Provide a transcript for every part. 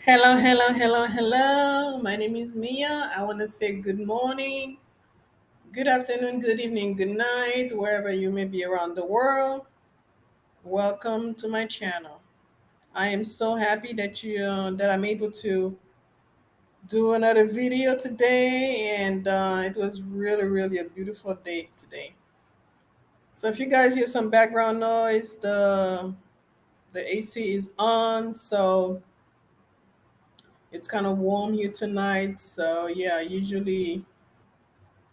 Hello, hello, hello, hello. My name is Mia. I want to say good morning, good afternoon, good evening, good night, wherever you may be around the world. Welcome to my channel. I am so happy that I'm able to do another video today, and it was really a beautiful day today. So if you guys hear some background noise, the AC is on, so it's kind of warm here tonight. So yeah, usually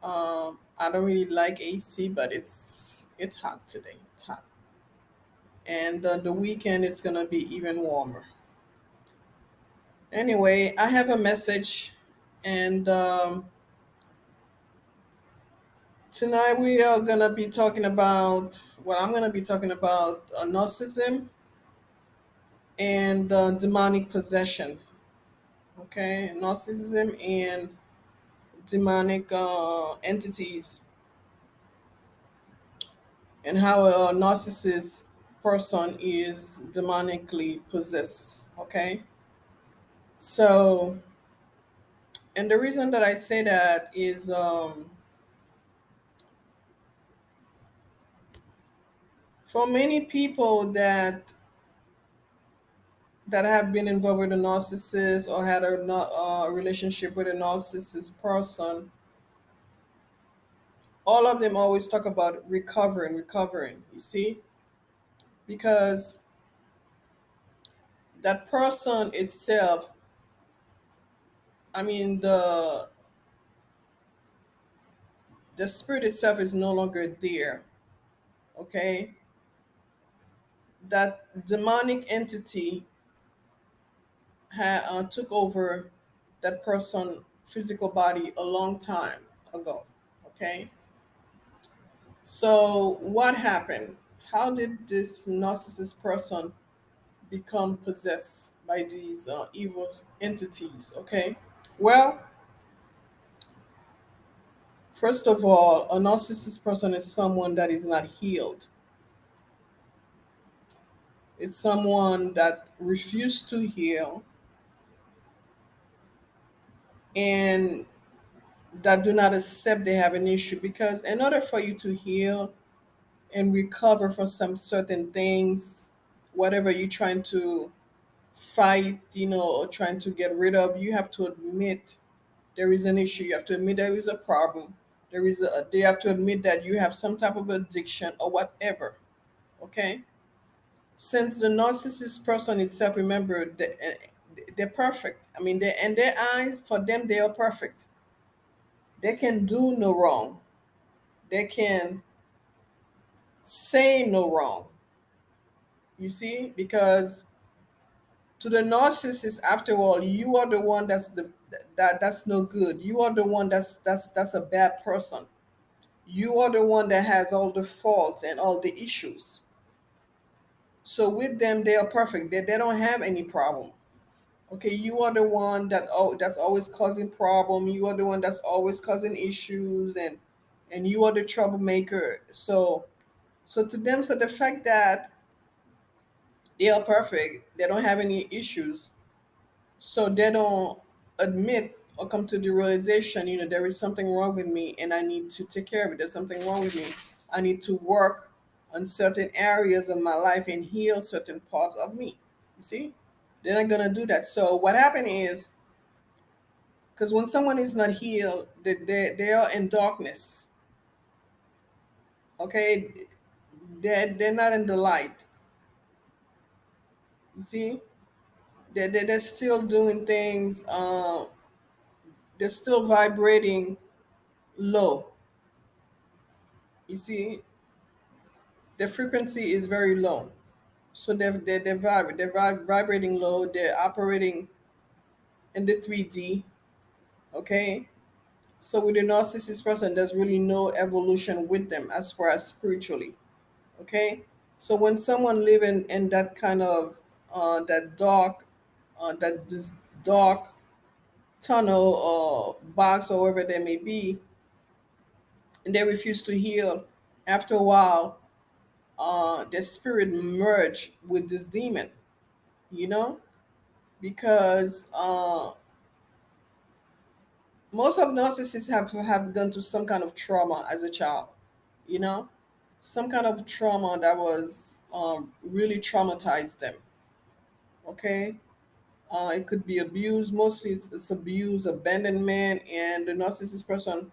I don't really like AC, but it's hot today. It's hot, and the weekend it's gonna be even warmer. Anyway, I have a message, and tonight we are gonna be talking about. Well, I'm gonna be talking about narcissism and demonic possession. Okay, narcissism and demonic entities, and how a narcissist person is demonically possessed. Okay. So, and the reason that I say that is for many people that have been involved with a narcissist or had a relationship with a narcissist person, all of them always talk about recovering. You see, because that person itself, I mean the spirit itself is no longer there. Okay, that demonic entity took over that person physical body a long time ago. Okay, so what happened? How did this narcissist person become possessed by these evil entities? Okay, well, first of all, a narcissist person is someone that is not healed. It's someone that refused to heal and that do not accept they have an issue, because in order for you to heal and recover from some certain things, whatever you're trying to fight, or trying to get rid of, you have to admit there is an issue. You have to admit there is a problem. They have to admit that you have some type of addiction or whatever. Okay. Since the narcissist person itself, remember, they're perfect. I mean, they in their eyes, for them, they are perfect. They can do no wrong. They can say no wrong. You see, because to the narcissist, after all, you are the one that's no good. You are the one that's a bad person. You are the one that has all the faults and all the issues. So with them, they are perfect. They don't have any problem. Okay, you are the one that's always causing problem. You are the one that's always causing issues, and you are the troublemaker. So to them, so the fact that they are perfect, they don't have any issues, so they don't admit or come to the realization, there is something wrong with me and I need to take care of it. There's something wrong with me. I need to work on certain areas of my life and heal certain parts of me. You see, they're not gonna do that. So what happened is, because when someone is not healed, they are in darkness. Okay, they're not in the light. You see, they're still doing things. They're still vibrating low. You see, the frequency is very low. So they're vibrating low. They're operating in the 3D. Okay. So with the narcissist person, there's really no evolution with them as far as spiritually. Okay. So when someone living in that kind of that dark, this dark tunnel or box or wherever they may be, and they refuse to heal, after a while, their spirit merge with this demon. You know, because most of narcissists have gone through some kind of trauma as a child, you know, some kind of trauma that was really traumatized them. Okay, it could be abuse. Mostly, it's abuse, abandonment, and the narcissist person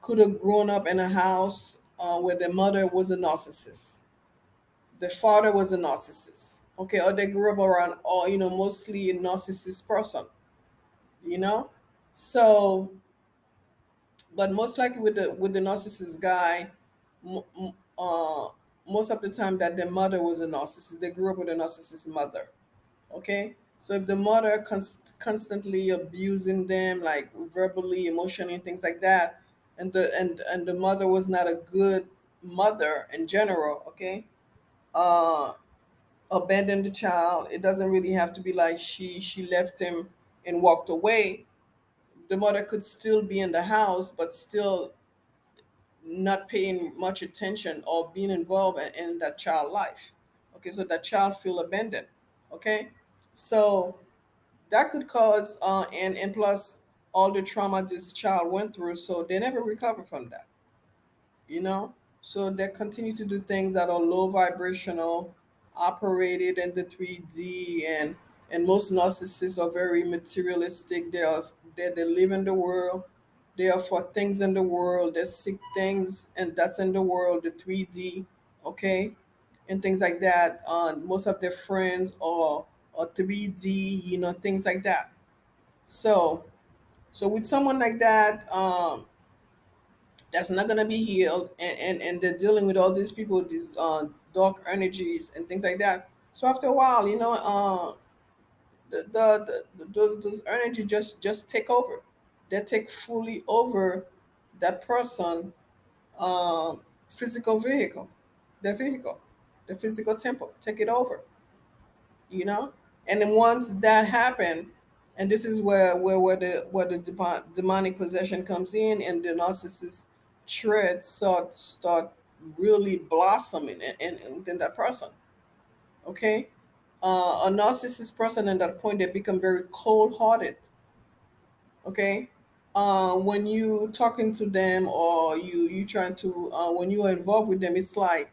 could have grown up in a house where the mother was a narcissist, the father was a narcissist. Okay, or they grew up around, or mostly a narcissist person. You know, so but most likely with the narcissist guy, m- m- uh, most of the time that the mother was a narcissist, they grew up with a narcissist mother. Okay, so if the mother constantly abusing them, like verbally, emotionally, and things like that, and the mother was not a good mother in general. Okay, uh, abandon the child. It doesn't really have to be like she left him and walked away. The mother could still be in the house, but still not paying much attention or being involved in that child life. Okay, so that child feel abandoned. Okay, so that could cause and plus all the trauma this child went through, so they never recover from that. you know so they continue to do things that are low vibrational, operated in the 3D, and most narcissists are very materialistic. They live in the world. They are for things in the world. They seek things, and that's in the world, the 3D. Okay, and things like that. Most of their friends are 3D, things like that. So so with someone like that, that's not gonna be healed, and they're dealing with all these people, these dark energies and things like that. So after a while, those energy just take over. They take fully over that person, physical vehicle, the vehicle, the physical temple, take it over. you know and then once that happened, and this is where the demonic possession comes in, and the narcissist traits start really blossoming in that person. Okay, a narcissist person at that point, they become very cold-hearted. Okay, when you talking to them, or you trying to when you are involved with them, it's like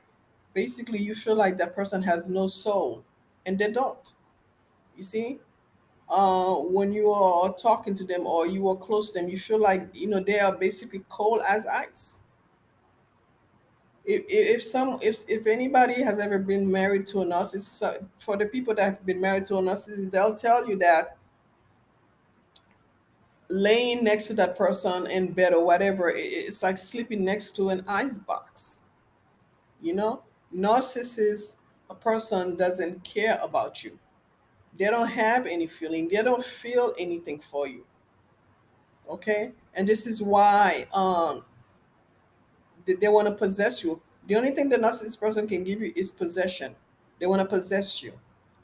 basically you feel like that person has no soul, and they don't. You see, when you are talking to them or you are close to them, you feel like they are basically cold as ice. If anybody has ever been married to a narcissist, for the people that have been married to a narcissist, they'll tell you that laying next to that person in bed or whatever, it's like sleeping next to an ice box. You know, narcissist, a person doesn't care about you. They don't have any feeling. They don't feel anything for you. Okay, and this is why they want to possess you. The only thing the narcissist person can give you is possession. They want to possess you.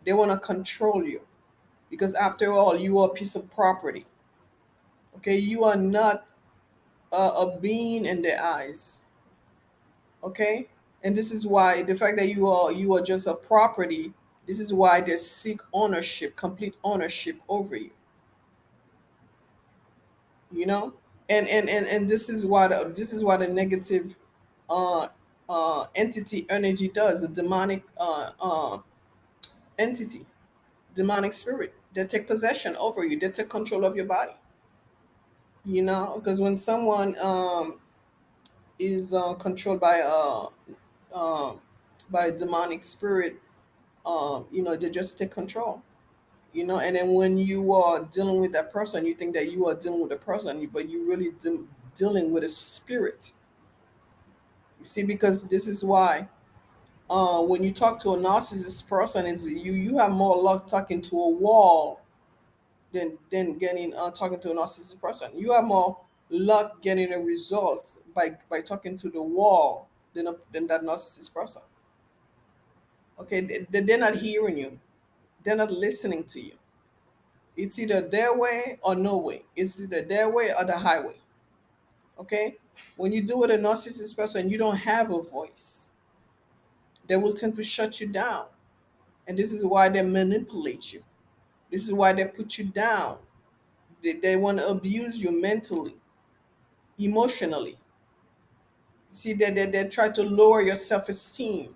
They want to control you, because after all, you are a piece of property. Okay, you are not a being in their eyes. Okay, and this is why the fact that you are just a property. This is why they seek ownership, complete ownership over you. you know and this is why the negative uh entity energy does, the demonic entity, demonic spirit, they take possession over you, they take control of your body. Because when someone is controlled by a demonic spirit, they just take control. And then when you are dealing with that person, you think that you are dealing with a person, but you really dealing with a spirit. You see, because this is why when you talk to a narcissist person, is you have more luck talking to a wall than getting talking to a narcissist person. You have more luck getting a result by talking to the wall than that narcissist person. Okay, they're not hearing you. They're not listening to you. It's either their way or no way. It's either their way or the highway. Okay, when you deal with a narcissist person, you don't have a voice. They will tend to shut you down, and this is why they manipulate you. This is why they put you down. They want to abuse you mentally, emotionally. See, they try to lower your self esteem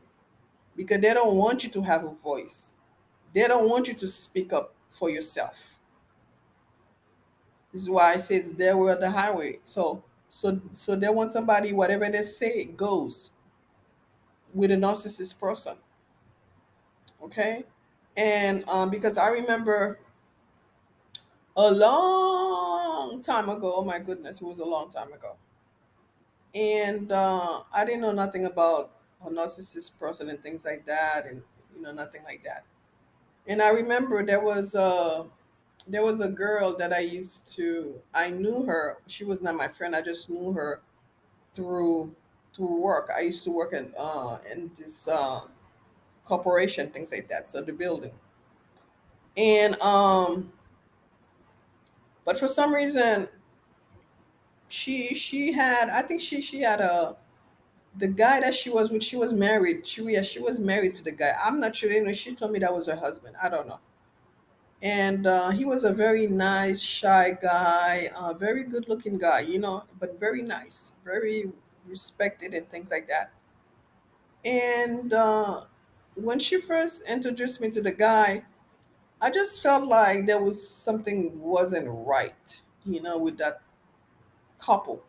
because they don't want you to have a voice. They don't want you to speak up for yourself. This is why I say it's their way or the highway. So they want somebody, whatever they say goes with a narcissist person. Okay. And because I remember a long time ago, oh my goodness, it was a long time ago. And I didn't know nothing about a narcissist person and things like that, and nothing like that. And I remember there was a girl that I knew her. She was not my friend. I just knew her through through work. I used to work in this corporation, things like that. So the building, and but for some reason she had, I think she had a the guy that she was with. She was married. She was married to the guy. I'm not sure. She told me that was her husband. I don't know. And he was a very nice, shy guy, very good looking guy, but very nice, very respected and things like that. And when she first introduced me to the guy, I just felt like there was something wasn't right, with that couple.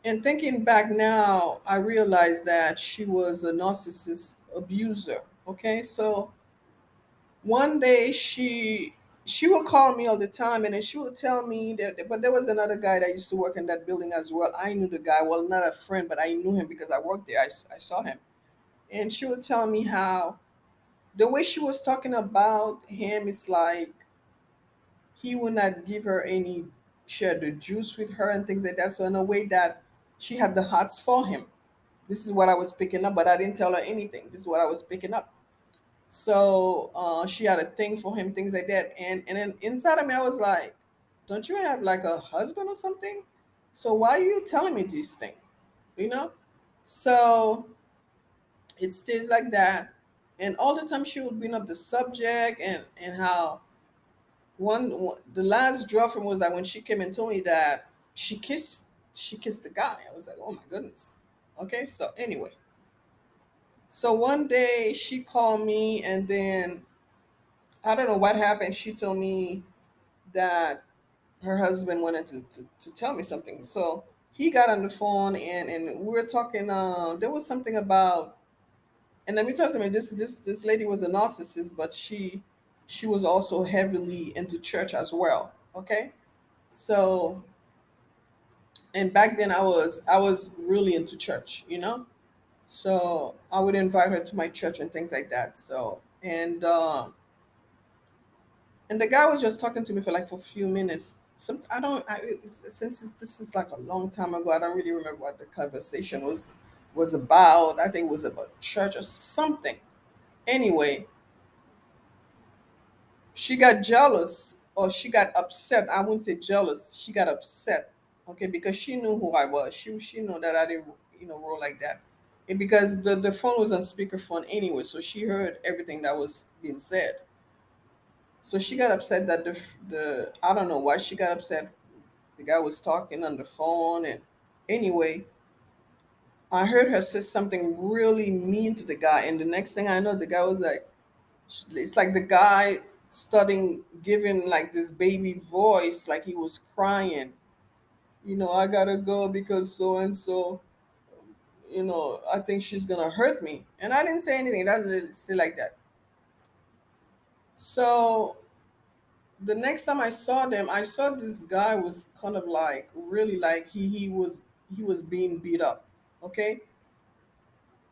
And thinking back now, I realized that she was a narcissist abuser. Okay, so one day she would call me all the time, and then she would tell me that, but there was another guy that used to work in that building as well. I knew the guy, well, not a friend, but I knew him because I worked there. I saw him. And she would tell me how the way she was talking about him, it's like he would not give her any, share the juice with her and things like that. So in a way that she had the hots for him. This is what I was picking up, but I didn't tell her anything. This is what I was picking up. So she had a thing for him, things like that. And then inside of me, I was like, "Don't you have like a husband or something? So why are you telling me this thing?" You know. So it stays like that, and all the time she would bring up the subject, and how the last drop from was that when she came and told me that she kissed the guy. I was like, "Oh my goodness." Okay. So anyway, so one day she called me, and then I don't know what happened. She told me that her husband wanted to tell me something. So he got on the phone, and we were talking. There was something about, and let me tell you something. This lady was a narcissist, but she was also heavily into church as well. Okay, so and back then I was really into church. So I would invite her to my church and things like that. So and the guy was just talking to me for a few minutes. I don't. This is like a long time ago. I don't really remember what the conversation was about. I think it was about church or something. Anyway, she got jealous, or she got upset. I wouldn't say jealous. She got upset. Okay, because she knew who I was. She knew that I didn't roll like that. And because the phone was on speakerphone anyway, so she heard everything that was being said. So she got upset that the I don't know why she got upset. The guy was talking on the phone, and anyway, I heard her say something really mean to the guy, and the next thing I know, the guy was like, it's like the guy starting giving like this baby voice, like he was crying. I gotta go because so and so. I think she's gonna hurt me, and I didn't say anything. That's still like that. So the next time I saw them, I saw this guy was kind of like really like he was being beat up. Okay,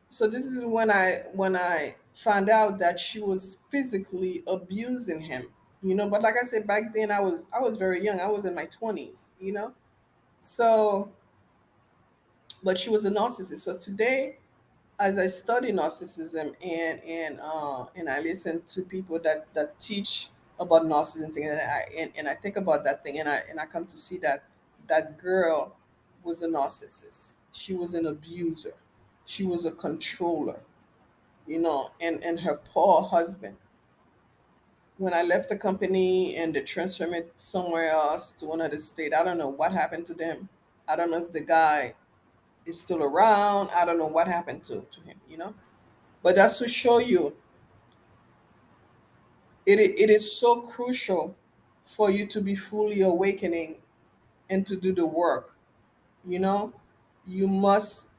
so this is when I found out that she was physically abusing him. But like I said, back then I was very young. I was in my 20s. So, but she was a narcissist. So today, as I study narcissism, and I listen to people that teach about narcissism thing, and I think about that thing, and I come to see that that girl was a narcissist. She was an abuser. She was a controller. and her poor husband. When I left the company and they transferred me somewhere else to another state, I don't know what happened to them. I don't know if the guy is still around. I don't know what happened to him. But that's to show you it is so crucial for you to be fully awakening and to do the work. you know you must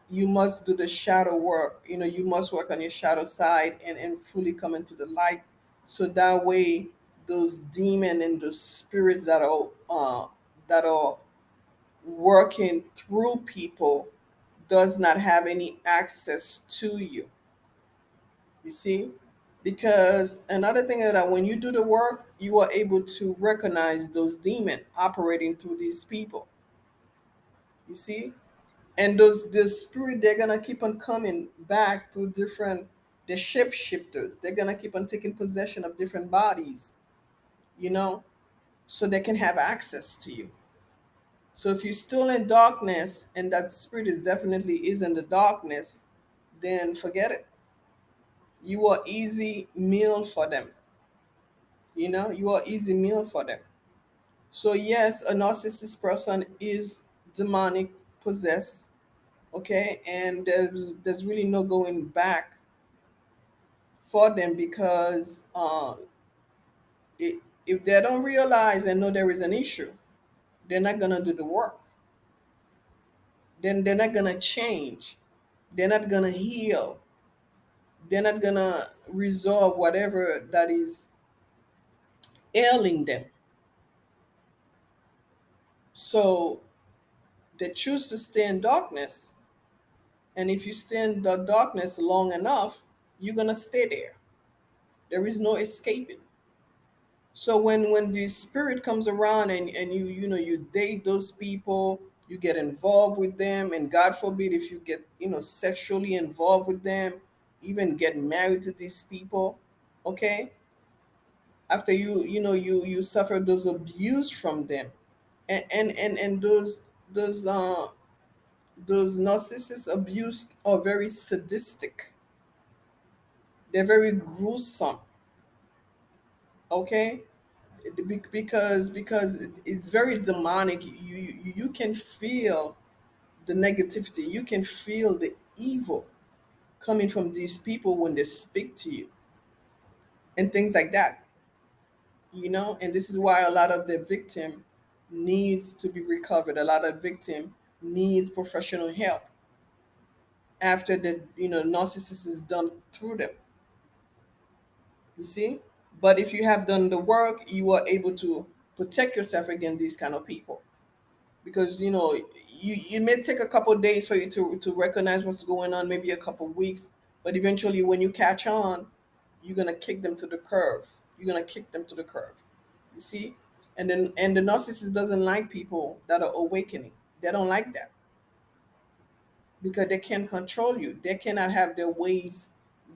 do the shadow work. You must work on your shadow side and fully come into the light, so that way those demon and those spirits that are working through people does not have any access to you. You see, because another thing is that when you do the work, you are able to recognize those demons operating through these people. You see, and those the spirit, they're gonna keep on coming back to different, the shapeshifters. They're gonna keep on taking possession of different bodies, you know so they can have access to you. So if you're still in darkness and that spirit is in the darkness, then forget it. You are easy meal for them. You are easy meal for them. So yes, a narcissist person is demonic possessed. Okay, and there's really no going back for them, because if they don't realize and know there is an issue, they're not gonna do the work. Then they're not gonna change. They're not gonna heal. They're not gonna resolve whatever that is ailing them. So they choose to stay in darkness, and if you stay in the darkness long enough, you're gonna stay there. There is no escaping. So when the spirit comes around and you date those people, you get involved with them, and God forbid if you get sexually involved with them, even get married to these people, okay? After you suffer those abuse from them, and those narcissist abuse are very sadistic. They're very gruesome, okay? Because it's very demonic. You can feel the negativity. You can feel the evil coming from these people when they speak to you and things like that. And this is why a lot of the victim needs to be recovered. A lot of victim needs professional help after the narcissist is done through them. You see, but if you have done the work, you are able to protect yourself against these kind of people, because it may take a couple of days for you to recognize what's going on, maybe a couple of weeks, but eventually when you catch on, you're gonna kick them to the curve. You see, and the narcissist doesn't like people that are awakening. They don't like that, because they can't control you. They cannot have their ways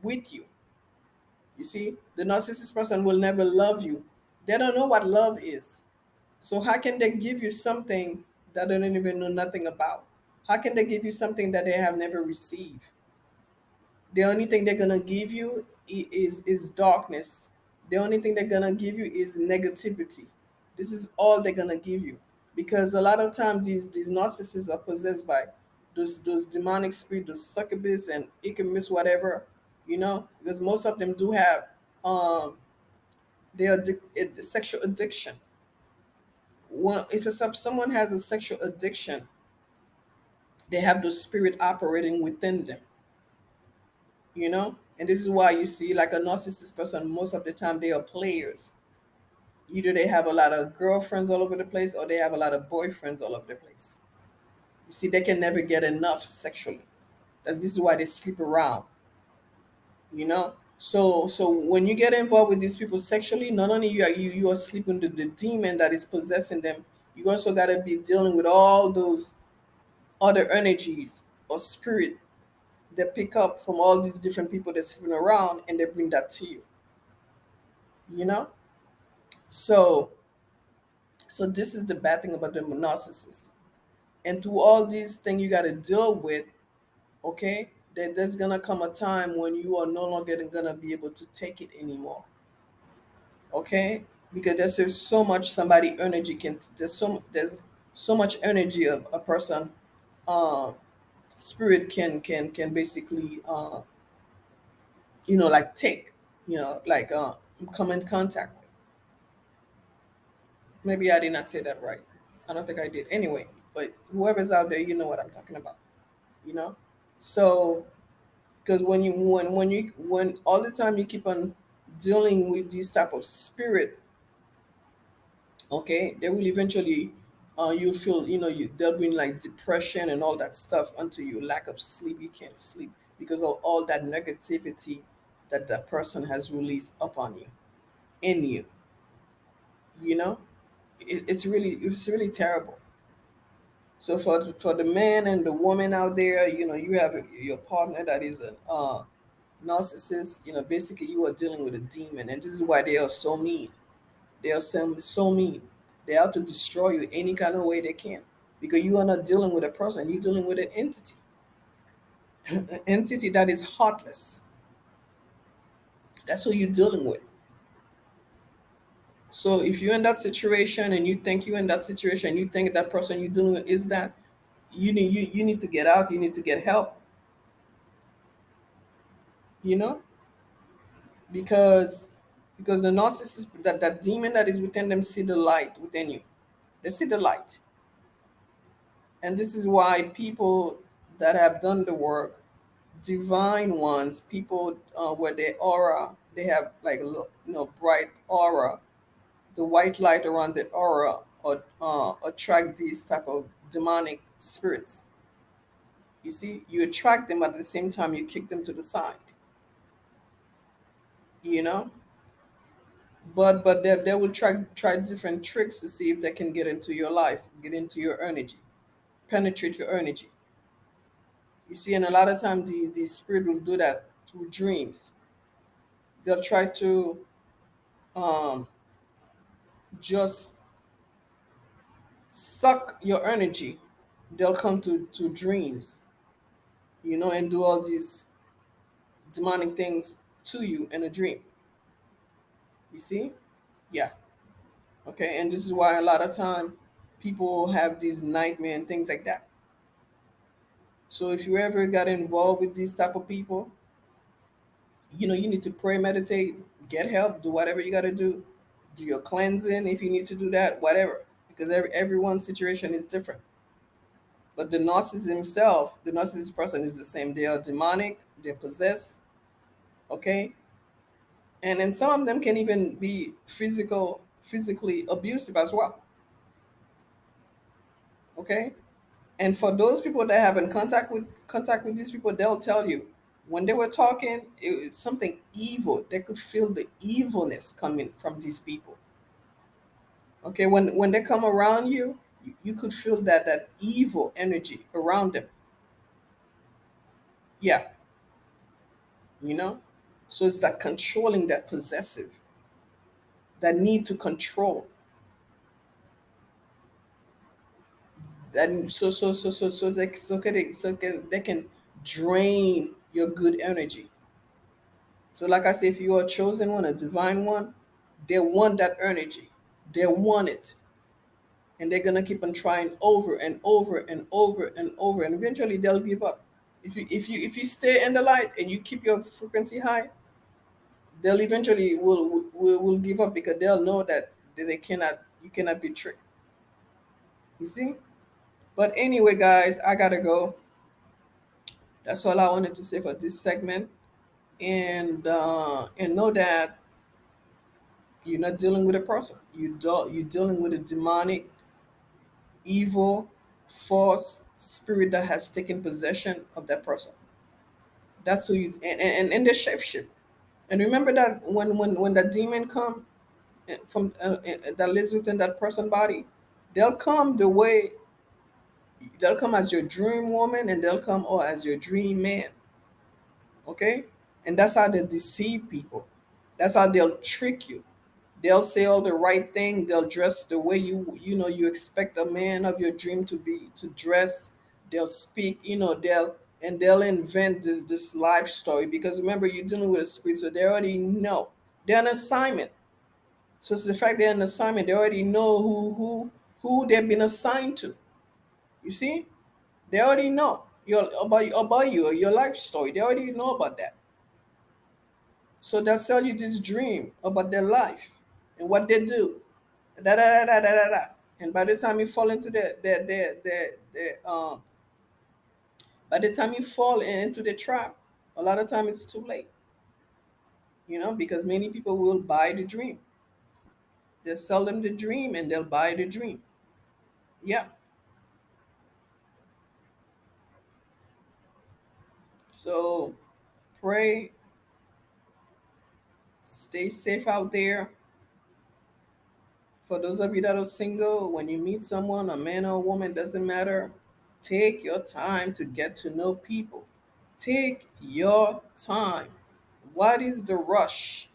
with you. You see, the narcissist person will never love you. They don't know what love is. So how can they give you something that they don't even know nothing about? How can they give you something that they have never received? The only thing they're gonna give you is darkness. The only thing they're gonna give you is negativity. This is all they're gonna give you, because a lot of times these narcissists are possessed by those demonic spirits, those succubus and incubus, whatever. Because most of them do have um sexual addiction. Well, if someone has a sexual addiction, they have the spirit operating within them. And this is why you see, like, a narcissist person, most of the time they are players. Either they have a lot of girlfriends all over the place, or they have a lot of boyfriends all over the place. You see, they can never get enough sexually. This is why they sleep around. So when you get involved with these people sexually, not only you are sleeping with the demon that is possessing them, you also got to be dealing with all those other energies or spirit that pick up from all these different people that's sitting around, and they bring that to you. you know so so this is the bad thing about the narcissist. And through all these things you got to deal with, okay, there's gonna come a time when you are no longer gonna be able to take it anymore. Okay, because there's so much somebody energy can there's so much energy a person uh spirit can basically like take, like come in contact with. Maybe I did not say that right. I don't think I did. Anyway, but whoever's out there, you know what I'm talking about. You know, so because when all the time you keep on dealing with this type of spirit, okay, they will eventually you feel, there'll be like depression and all that stuff until you lack of sleep. You can't sleep because of all that negativity that that person has released upon you, in you. You know, it's really terrible. So for the man and the woman out there, you have your partner that is a narcissist. Basically you are dealing with a demon, and this is why they are so mean. They are so mean. They are to destroy you any kind of way they can, because you are not dealing with a person. You're dealing with an entity, an entity that is heartless. That's what you're dealing with. So if you're in that situation and you think you're in that situation, you think that person you're dealing with is that, you need to get out. You need to get help. You know, because the narcissist, that demon that is within them, see the light within you. They see the light, and this is why people that have done the work, divine ones, people where their aura, they have like a bright aura, the white light around the aura, or attract these type of demonic spirits. You see, you attract them, but at the same time you kick them to the side. You know, but they will try different tricks to see if they can get into your life, get into your energy, penetrate your energy. You see, and a lot of times the spirit will do that through dreams. They'll try to um, just suck your energy. They'll come to dreams, and do all these demonic things to you in a dream. You see? Yeah. Okay. And this is why a lot of time people have these nightmare and things like that. So if you ever got involved with these type of people, you need to pray, meditate, get help, do whatever you got to do your cleansing if you need to do that, whatever, because everyone's situation is different. But the narcissist person is the same. They are demonic, they're possessed, okay, and then some of them can even be physically abusive as well, okay. And for those people that have in contact with these people, they'll tell you when they were talking, it's something evil. They could feel the evilness coming from these people. Okay, when they come around you, you could feel that evil energy around them. Yeah, you know. So it's that controlling, that possessive, that need to control. That they can drain your good energy. So, like I say, if you are a chosen one, a divine one, they want that energy. They want it. And they're gonna keep on trying over and over and over and over. And eventually they'll give up. If you stay in the light and you keep your frequency high, they'll eventually will give up, because they'll know that they cannot you cannot be tricked. You see? But anyway, guys, I gotta go. That's all I wanted to say for this segment. And know that you're not dealing with a person. You're dealing with a demonic, evil, false spirit that has taken possession of that person. That's who you and the shapeshift. And remember that when that demon come from that lives within that person body, they'll come the way they'll come as your dream woman, and they'll come or as your dream man. Okay, and that's how they deceive people. That's how they'll trick you. They'll say all the right thing. They'll dress the way you expect a man of your dream to dress. They'll speak. They'll and they'll invent this life story, because remember, you're dealing with a spirit, so they already know they're on assignment. So it's the fact they're on assignment, they already know who they've been assigned to. You see, they already know about you or your life story. They already know about that. So they'll tell you this dream about their life and what they do. Da da da da da da da. And by the time you fall into by the time you fall into the trap, a lot of time it's too late. Because many people will buy the dream. They'll sell them the dream and they'll buy the dream. Yeah. So pray, stay safe out there. For those of you that are single, when you meet someone, a man or a woman, doesn't matter. Take your time to get to know people. Take your time. What is the rush?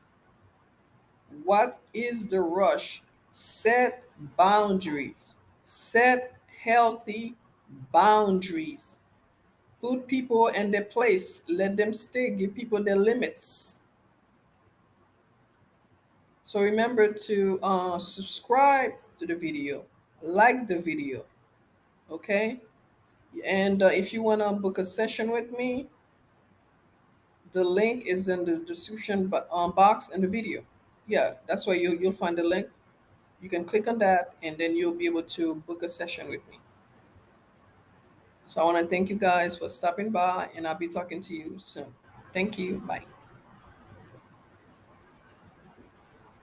What is the rush? Set boundaries. Set healthy boundaries. Put people in their place. Let them stay. Give people their limits. So remember to subscribe to the video, like the video, okay? And if you want to book a session with me, the link is in the description box in the video. Yeah, that's where you'll find the link. You can click on that, and then you'll be able to book a session with me. So I want to thank you guys for stopping by, and I'll be talking to you soon. Thank you. Bye.